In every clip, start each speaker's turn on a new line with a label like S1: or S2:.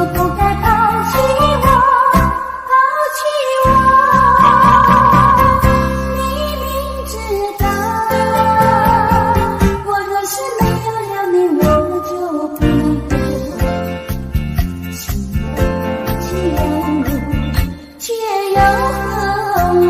S1: 不该抛弃我，抛弃我。你明知道，我若是没有了你，我就不能够心有却又和我。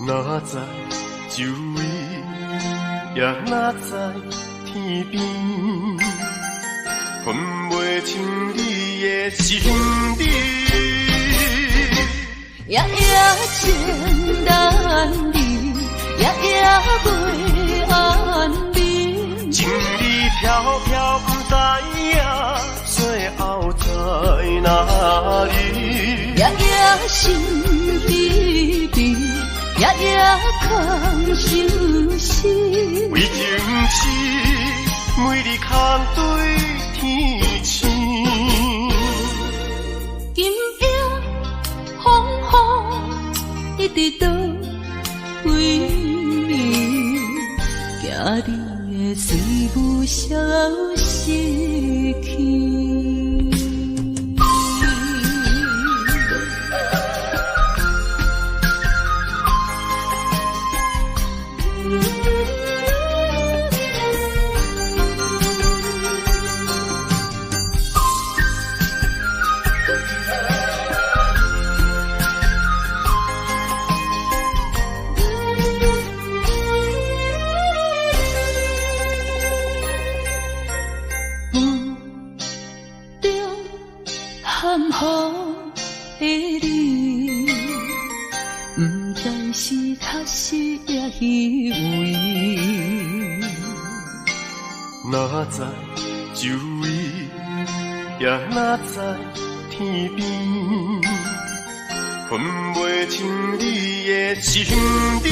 S2: 哪知周围，也哪知天边，分袂清你的心理。
S3: 夜夜情难离，夜夜袂安眠。
S2: 情意飘飘，不知影最后在哪里。
S3: 夜夜心悲悲。夜夜空相思，
S2: 为情痴，每日空对天星。
S3: 今夜风雨一直到为暝，惊你的水母消失去。含糊的你，不知是确实也虚伪。
S2: 哪知周围，也哪知天边，分袂清你的心理。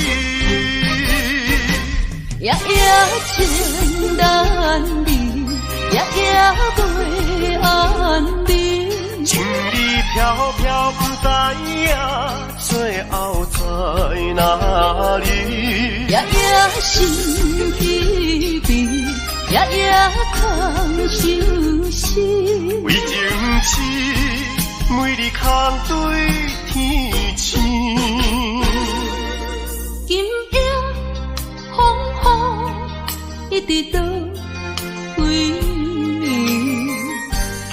S3: 夜夜情难离，夜夜袂安眠。
S2: 情意飘飘，不知影最后在哪里。
S3: 夜夜心悲悲，夜夜空相思。
S2: 为情痴，每日空对天星。
S3: 今夜风雨一直到为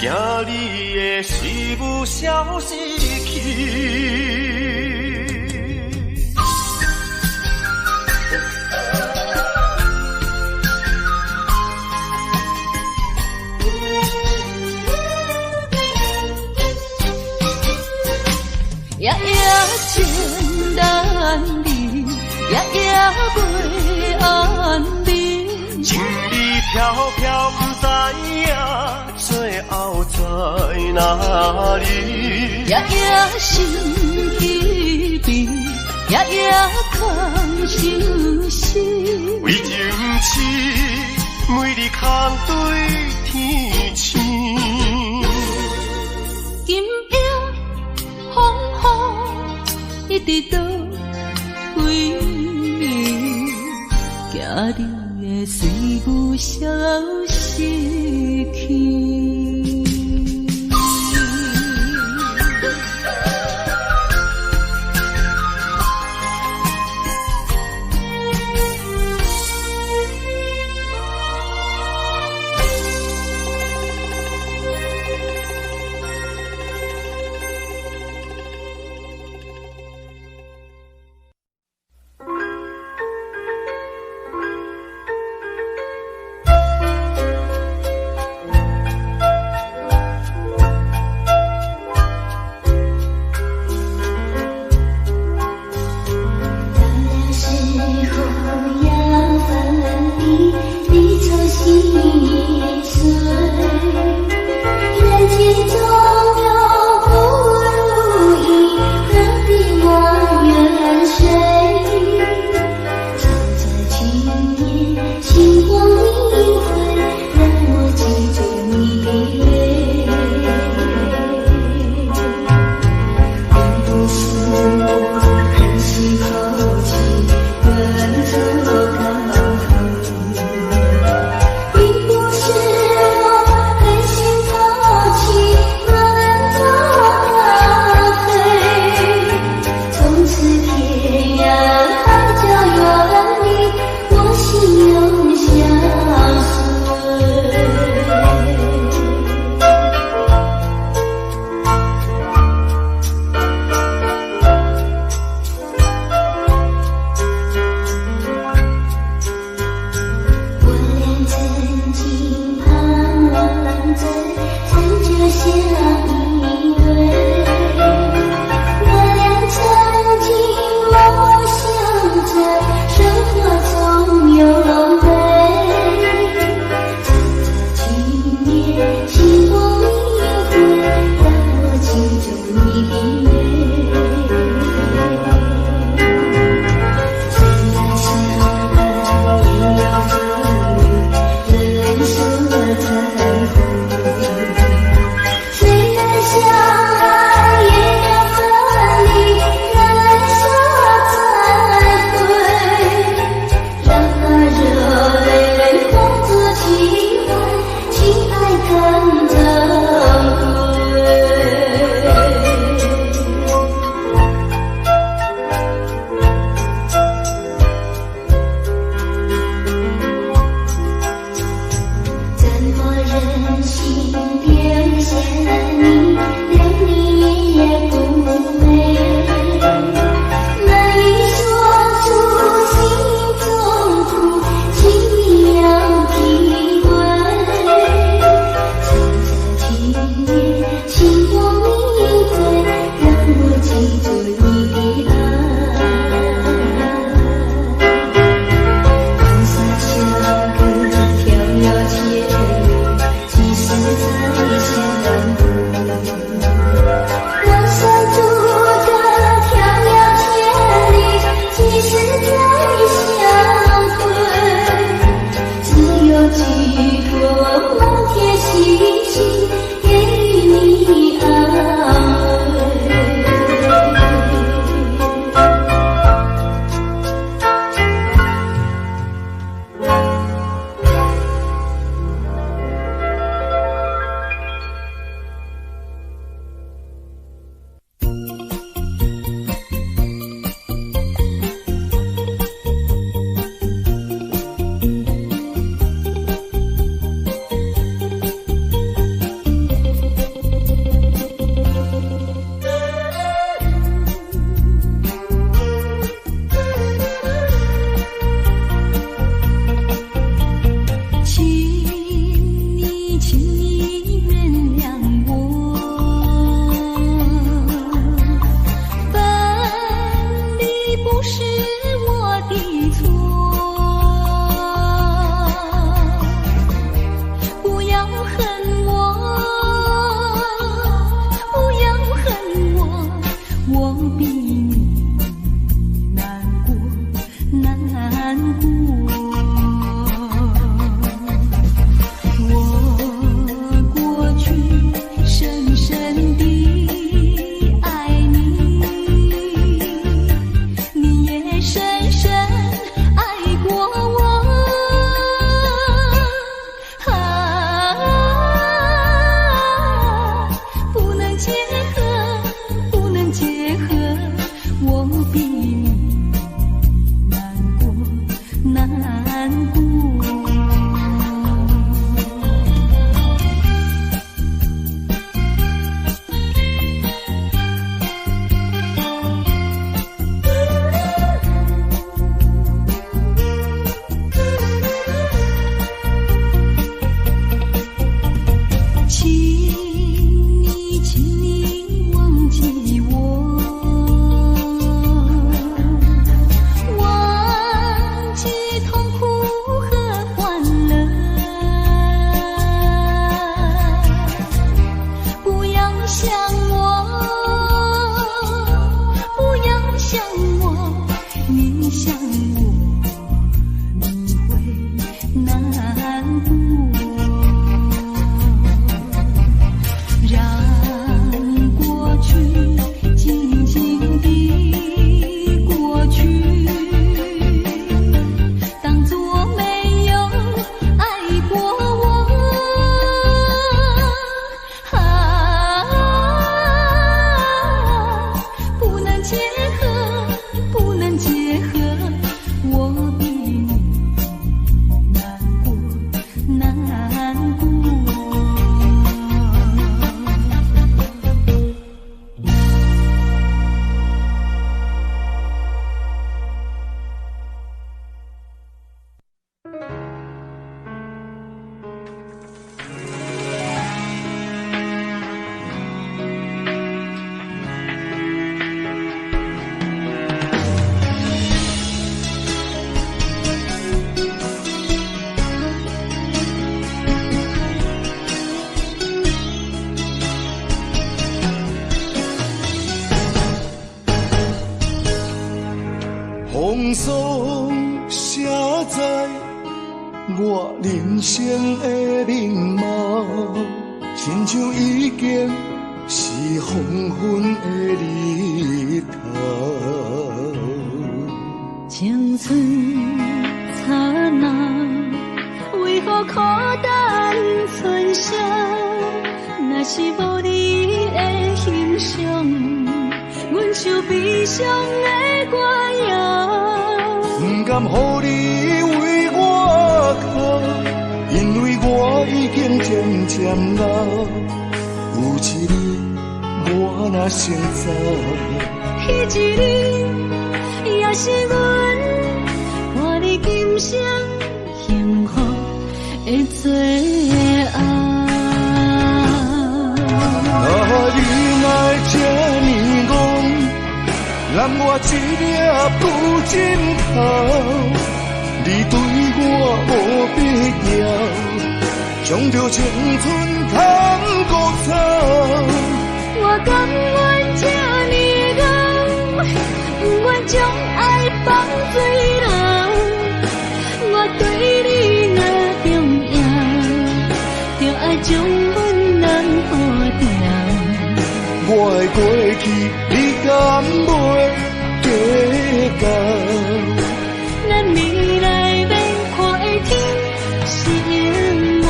S3: 暝，
S2: 惊你的水母消失去。
S3: 夜夜情难离，夜夜袂安眠。
S2: 情意飘飘，不知影最后在哪里。
S3: 夜夜心悲悲，夜夜空相思。
S2: 为情痴，每日空对天星。
S3: 今夜风雨一直到为暝，惊你的水母消失去。
S4: 风霜写在我人生的面貌，亲像已经是黄昏的日头。
S3: 青春刹那，为何孤单春宵？若是无你的欣赏，阮就悲伤的歌谣。
S4: 不甘予你为我哭，因为我已经渐渐老。有一日我若先走，
S3: 彼一日也是阮伴你今生幸福的最后。
S4: 你爱这呢戆，揽我一粒不枕头。你对我无必要，将着青春通孤草。
S3: 我甘愿这呢戆，不愿将爱放水流。我对你若重要，就爱将阮人护掉。
S4: 我的过去，你敢袂计较？
S3: 咱未来要看的天是永远，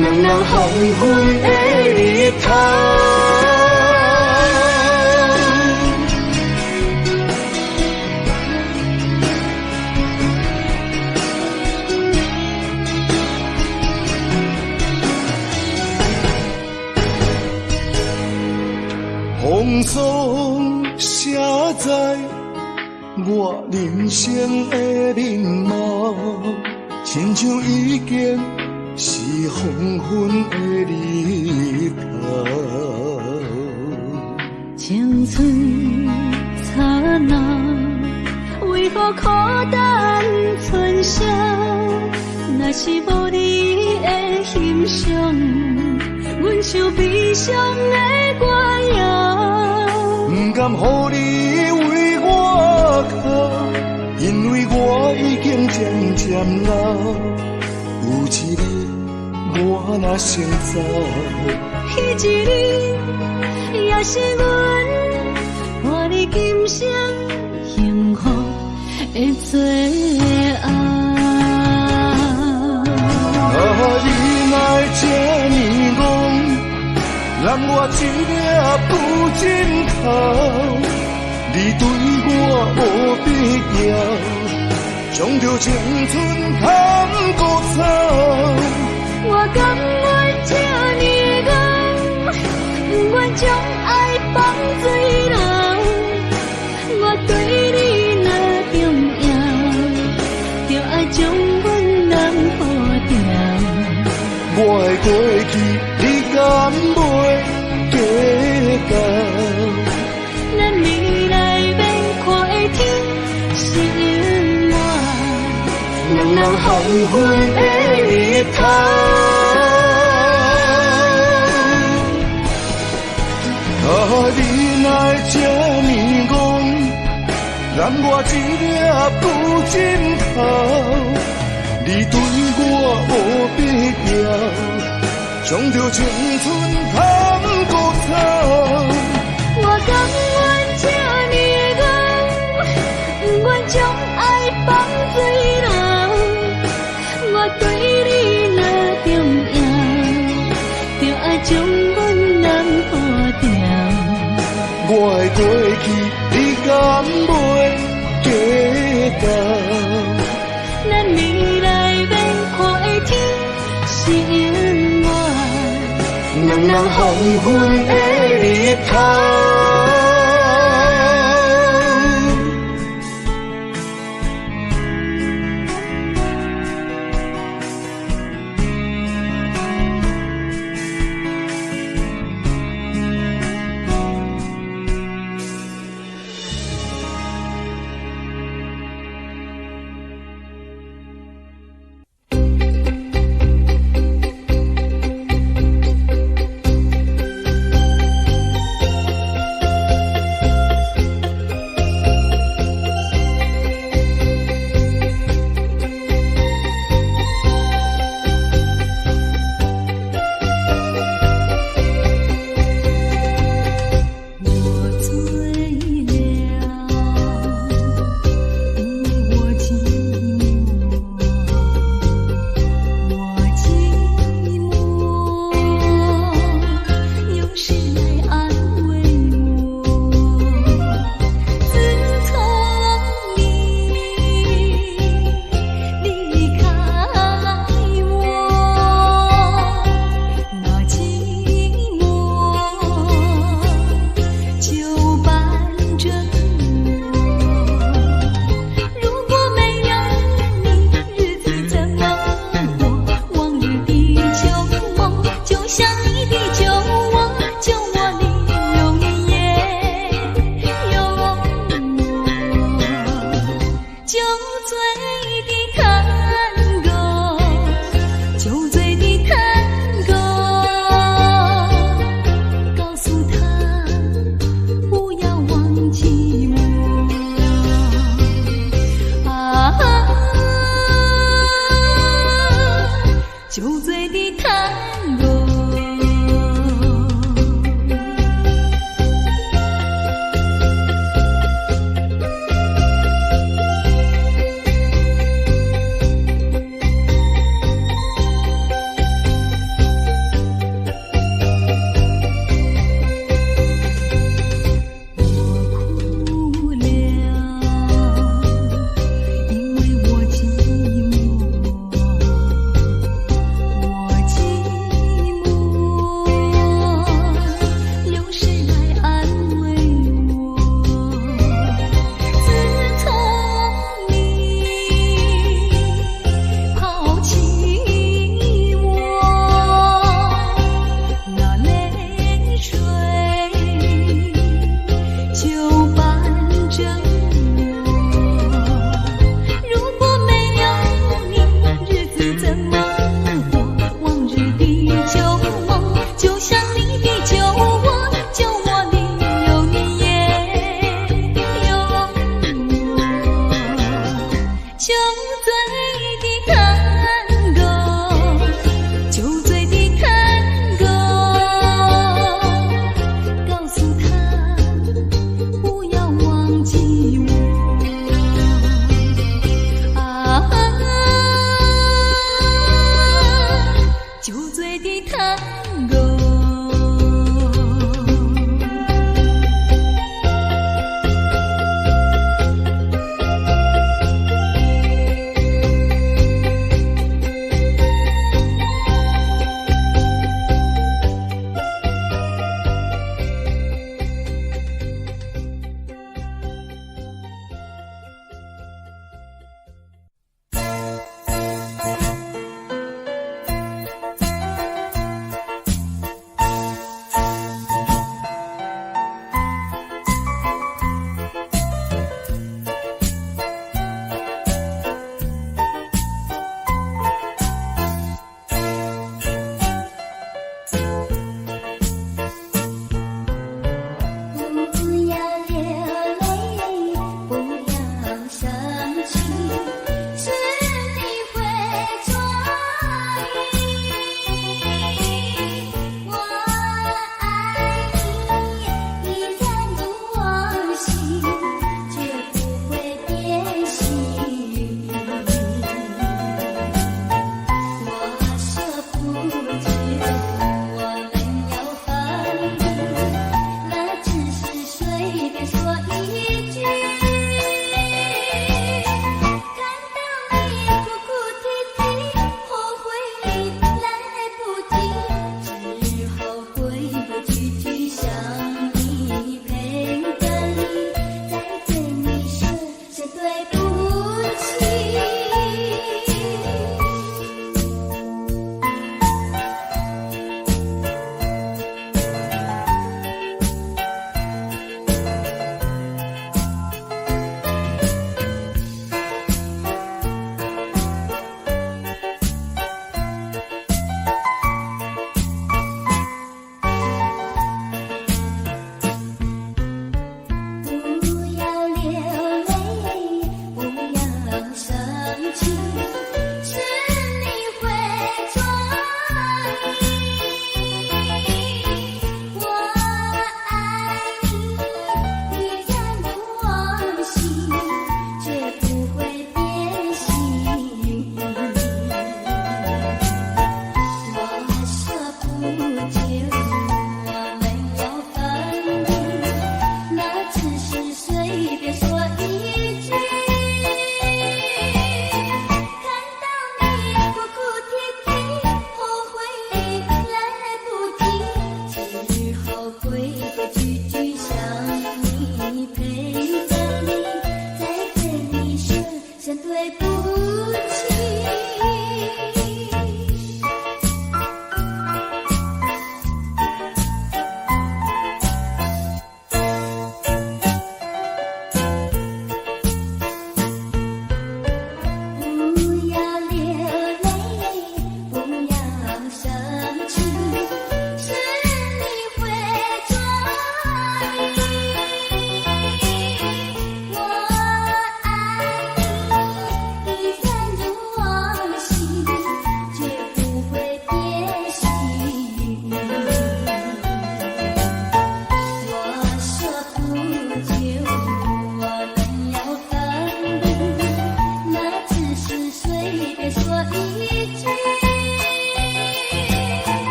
S3: 人人黄昏的日头。风霜写在我人生的面貌，亲像已经是黄昏的日头。青春刹那，为何孤单春宵？若是无你的欣赏，阮就悲伤的歌谣。
S4: 不甘予你为我哭，因为我已经渐渐老，有一日我若先走，
S3: 彼一日也是阮伴你今生幸福的最后。
S4: 你来这呢戆，揽我一粒不枕头，你对我无必要，将着青春贪古草。
S3: 我甘愿这呢戆，不愿将爱放水流。我对你若重要，就爱将阮人抱牢。
S4: 我的过去，你敢袂记到？
S3: 咱未来免看的天是我，人人黄昏的日头。
S4: 你来这呢戆，揽我一粒不枕头。你对我无必要，将着青春贪古草。
S3: 我甘愿这呢戆，不愿将爱放水流。我对你若重要，就爱将阮人抱牢。
S4: 我的过去，你敢袂记到？
S3: 咱未来免看的天是我，人人黄昏的日头。酒醉的探戈，酒醉的探戈，告诉他不要忘记我啊！酒醉的探戈。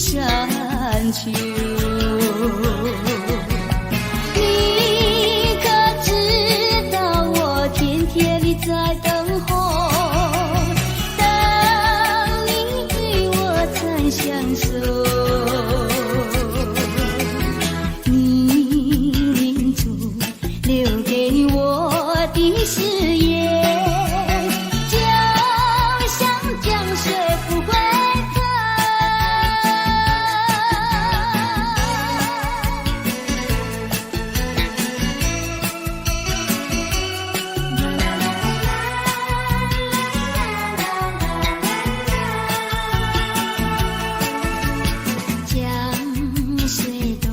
S3: 山丘。你可知道我天天地在等候，当你与我曾相守。你临终留给我的誓言，就像江水不回头。江水东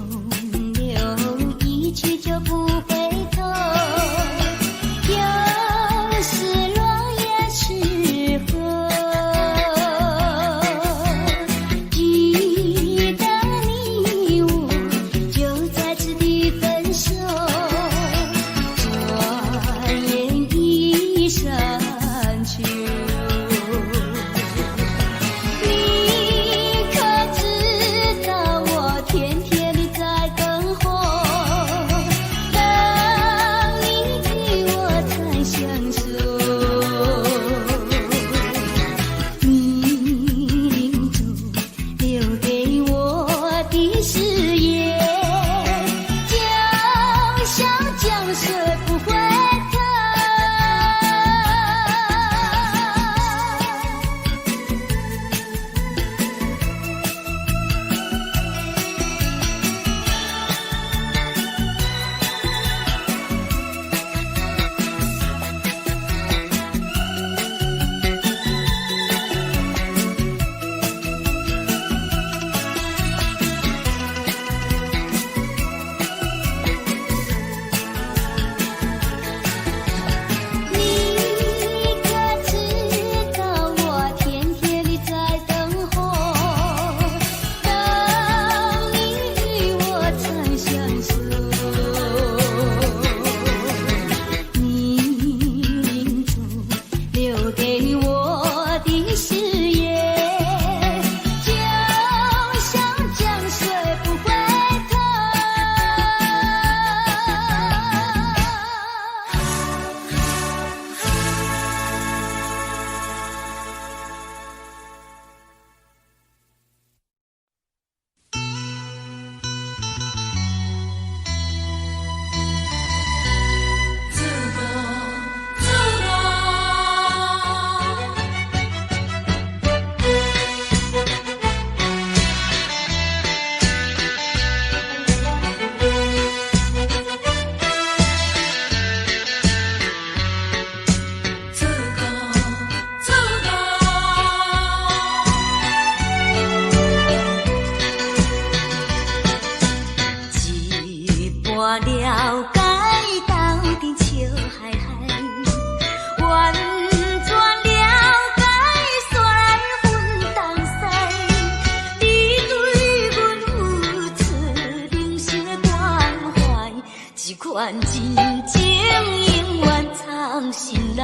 S3: 流，一去就不回头。有时落叶时候，记得你我就在此地分手。转眼一山丘。你可知道我天天地在等候，当你与我曾相守。你临终留给我的誓言，就像江水不回头。你可知道我天天地在等候，当你与我曾相守。你临终留给我的誓言，就像江水不回头。一半了解斗阵笑嗨嗨，完全了解煞来分东西。你对阮付出人生的关怀，这款真情永远藏心内。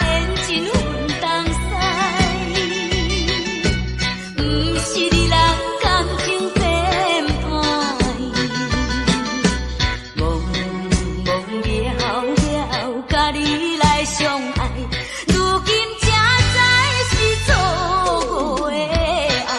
S3: 缘真分东西，不是你人感情变歹，懵懵了了，甲你来相爱，如今才知是错误的爱。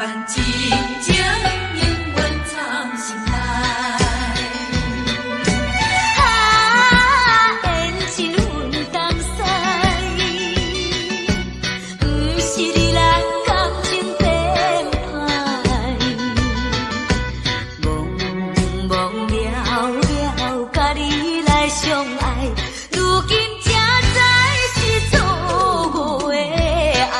S3: 款情情永远藏心内。缘是阮同驶，不是你人感情变歹。懵懵了了，甲你来相爱，如今才知是错误的爱。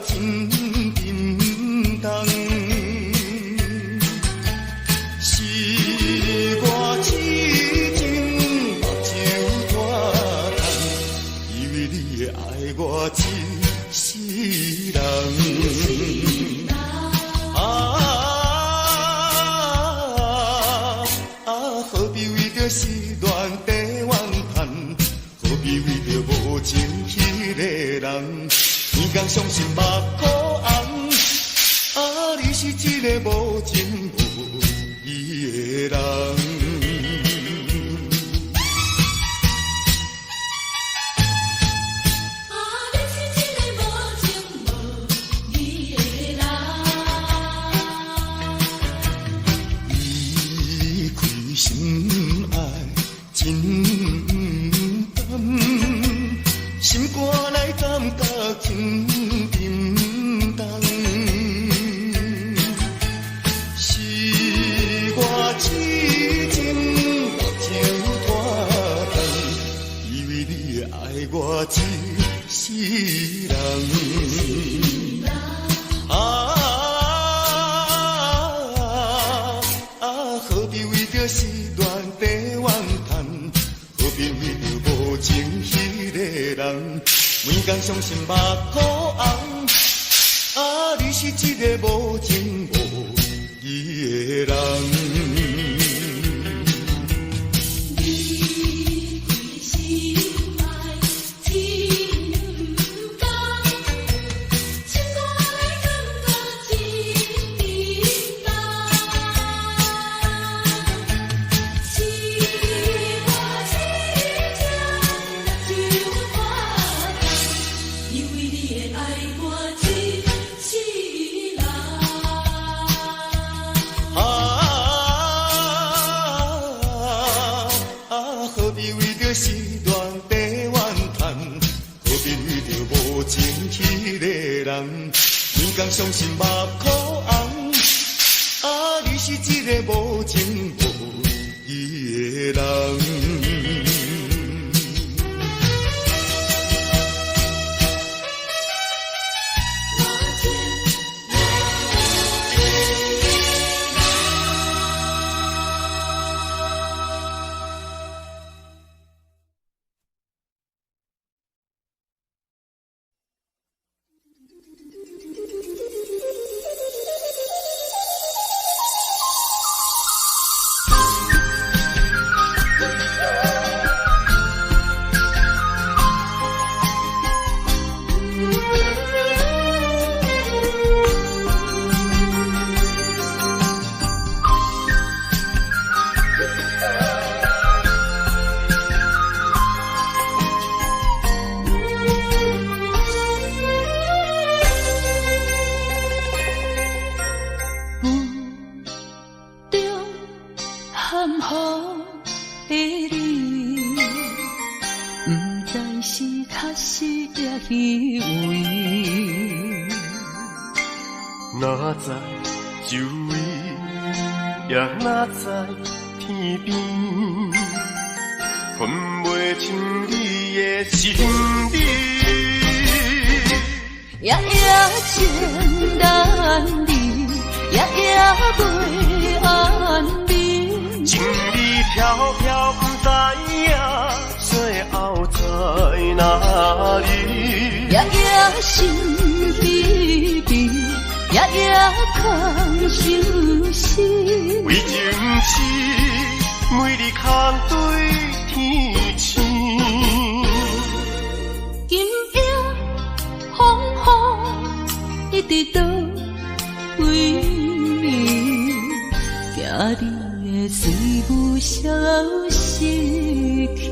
S4: 真沉重。是我痴情目睭拖干，以为你会爱我一世人。何必为着失恋地怨叹？何必为着无情迄个人？天公伤心目眶红，你是一个无情无义的人。心爱真淡，心肝内感觉真沉重。是我痴情目睭拖干，以为你会爱我一世人。何必为着失恋地怨叹？何必为着无情迄个人？每天伤心目眶红，你是一个无情无义的人。何必为着失恋地怨叹？何必为着无情迄个人？每天伤心目眶红，你是一个无情无义的人。
S2: 哪知周围，也哪知天边，分袂清你的心意。
S3: 夜夜情难离，夜夜袂安眠。
S2: 情意飘飘，不知影最后在哪里。
S3: 夜夜心悲悲，夜夜空相思。
S2: 为情痴，每日空对天星。
S3: 今夜风雨一直到为暝，惊你的随无消息去。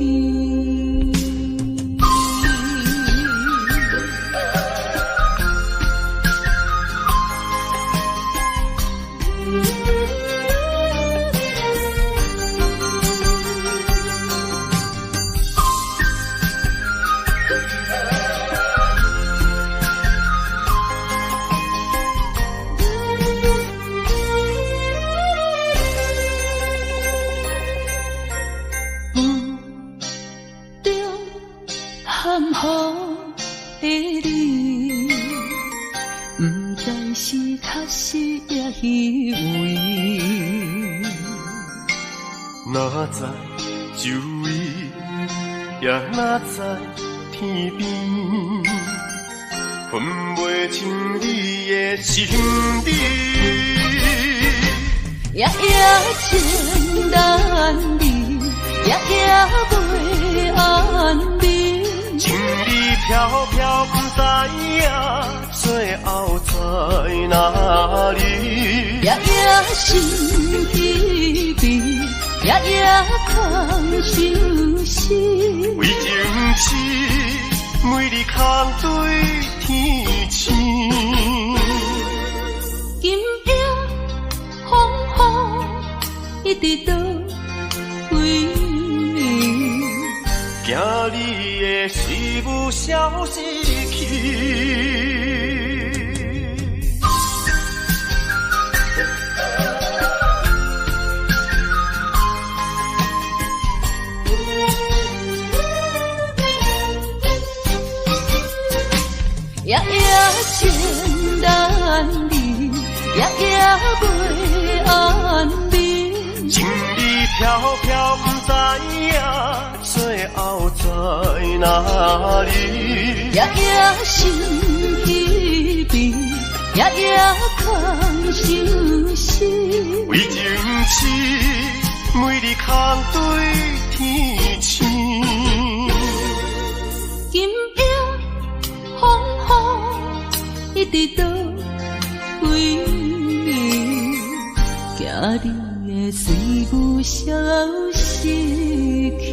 S3: 确实也虚伪。
S2: 哪知周围，也哪知天边，分袂清你的心理。
S3: 夜夜情难离，夜夜袂安眠。
S2: 情意飘飘，不知影最后在哪里。
S3: 夜夜心稀微，夜夜空相思。
S2: 为情痴，每日空对天星。
S3: 今夜风雨一直倒位，
S2: 惊你的事物消失去。
S3: 夜夜情难离，夜夜袂安眠。
S2: 情意飘飘，不知影最后在哪里。
S3: 夜夜心稀微，夜夜空相思。
S2: 为情痴，每日空对天星。
S3: 今夜风雨一直倒位，惊你的随物消失去。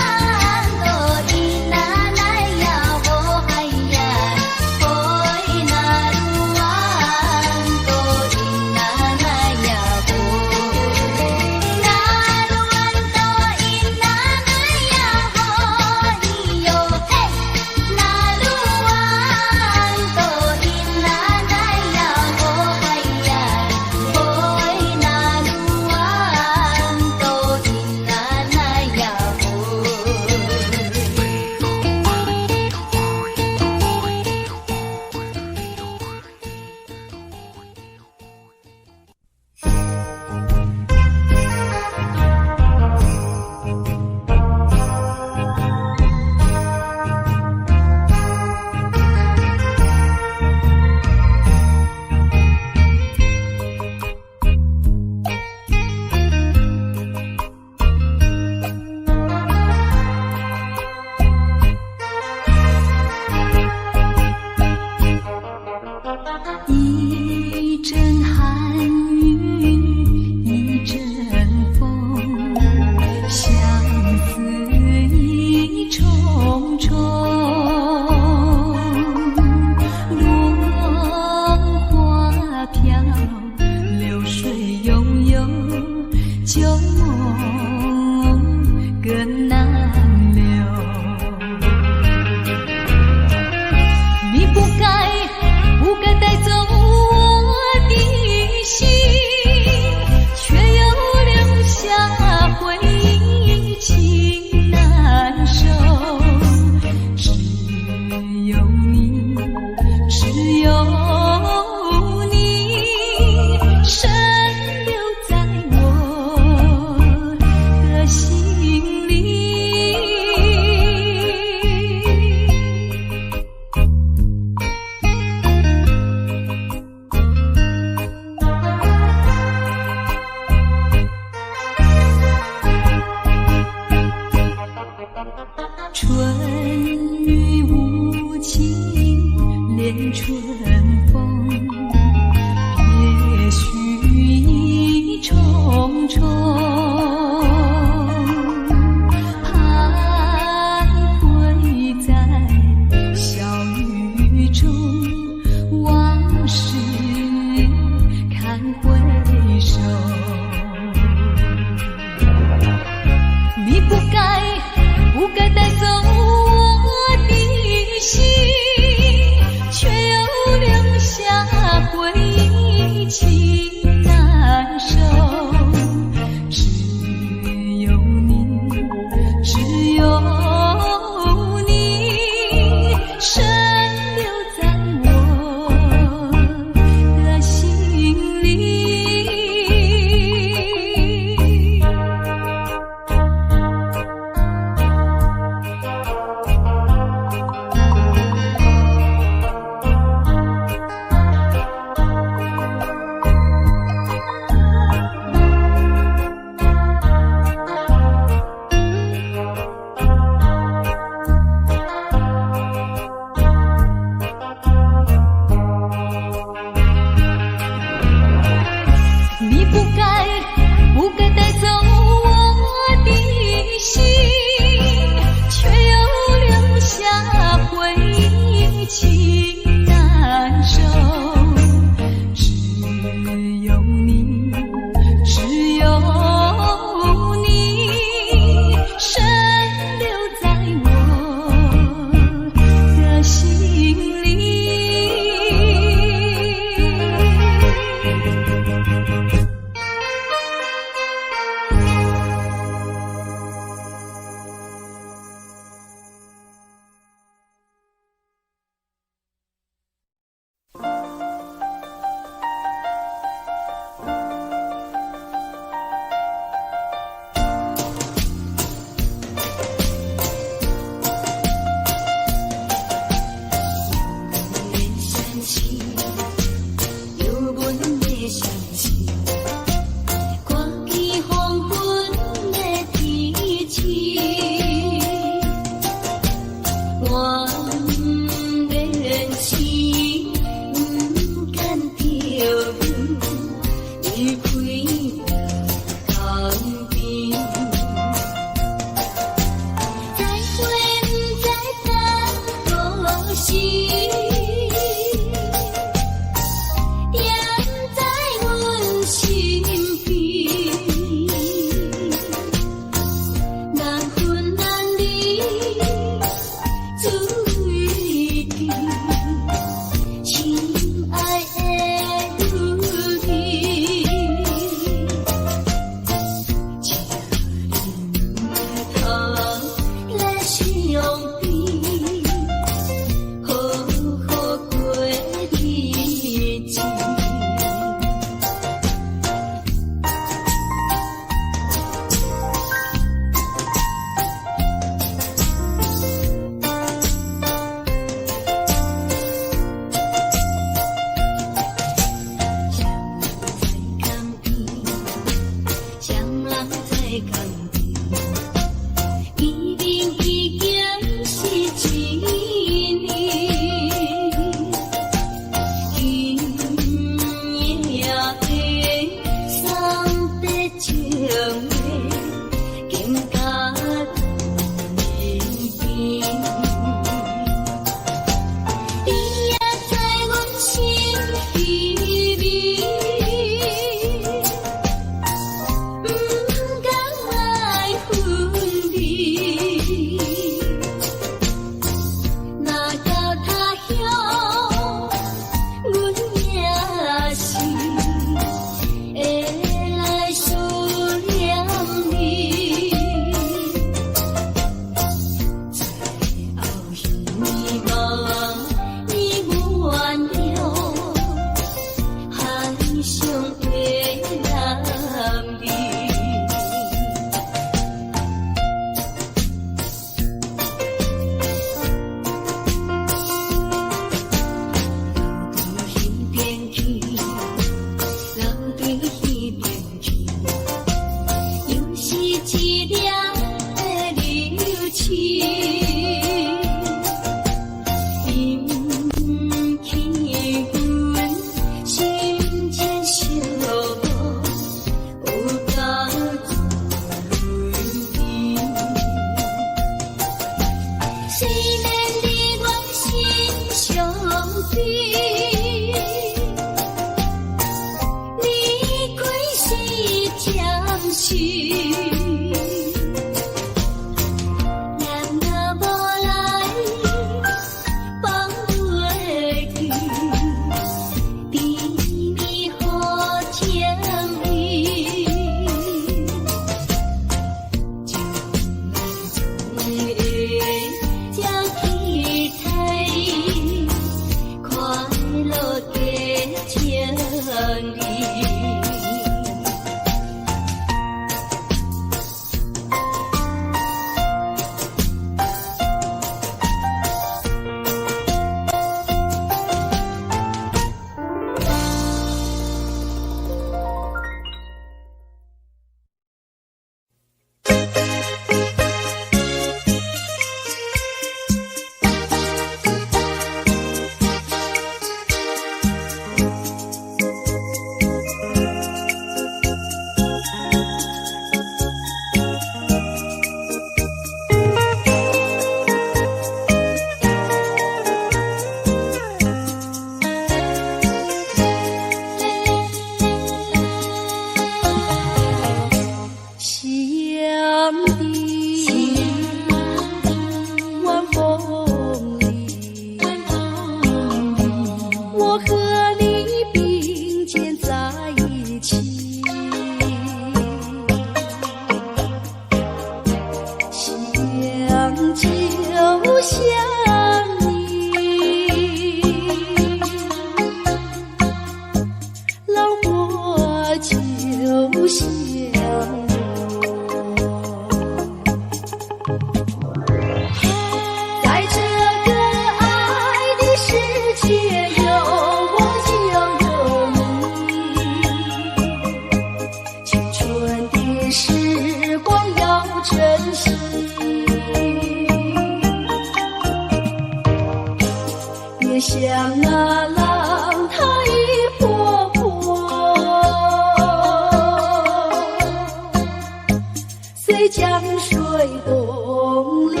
S3: 水东流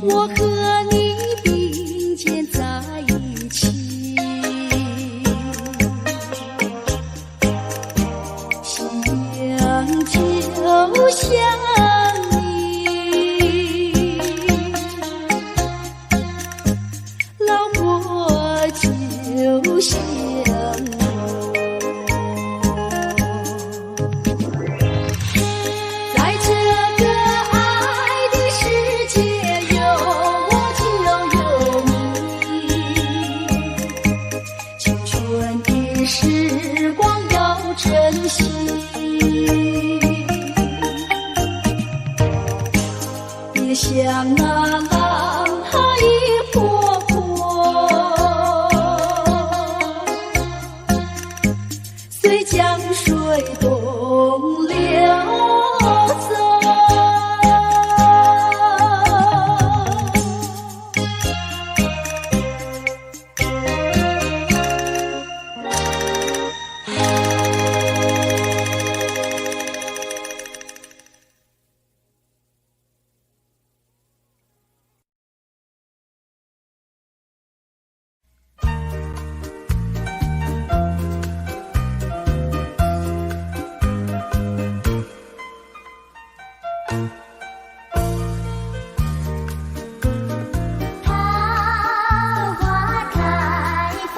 S3: 我和你并肩在一起，相就像你，老我就像我。在这个爱的世界，有我就有你。青春的时光要珍惜，别像那浪一波波，随江水东流走。
S1: 桃花开放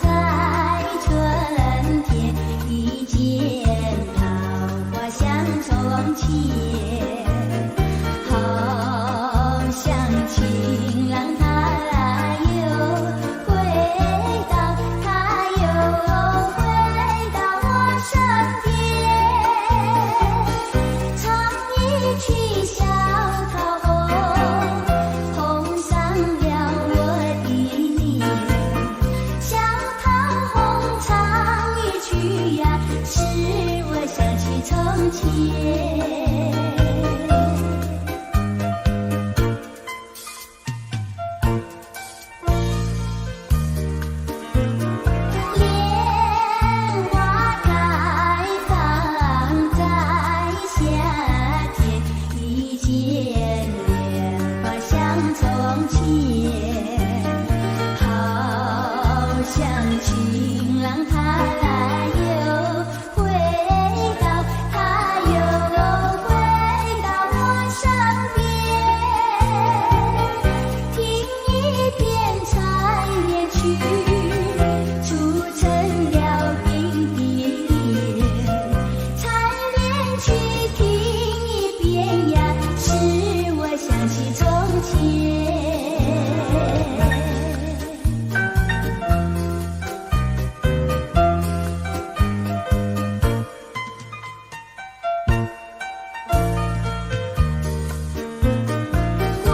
S1: 在春天，一见桃花香从前，好像情郎他又回到，他又回到我身边，唱一曲小桃红，红上了我的脸。小桃红唱一曲呀，使我想起从前。莲花开放在夏天，一见莲花香从前，好像情郎他又回到，他又回到我身边，听一遍采莲曲，促成了冰的脸。采莲曲听一遍呀，使我想起从前。桂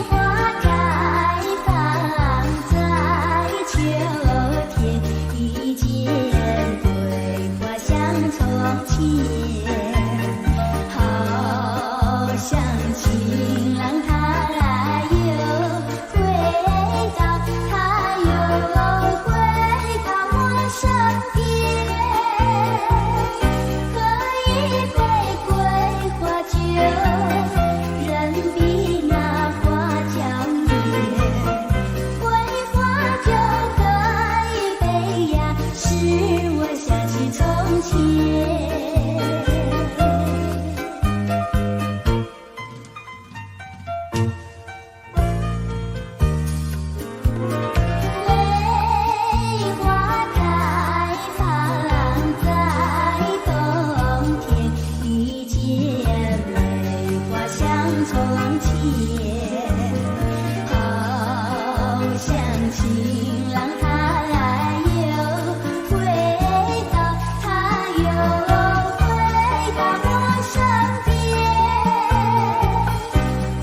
S1: 花开放在秋天，一见桂花香从前，好像情郎他又回到，他又回到我身边，喝一杯桂花酒，人比那花娇艳。桂花酒喝一杯呀，使我想起从前。梅花开放在冬天，一见梅花香从前，好像情郎他又回到，他又回到我身边，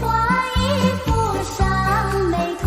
S1: 画一幅上眉图。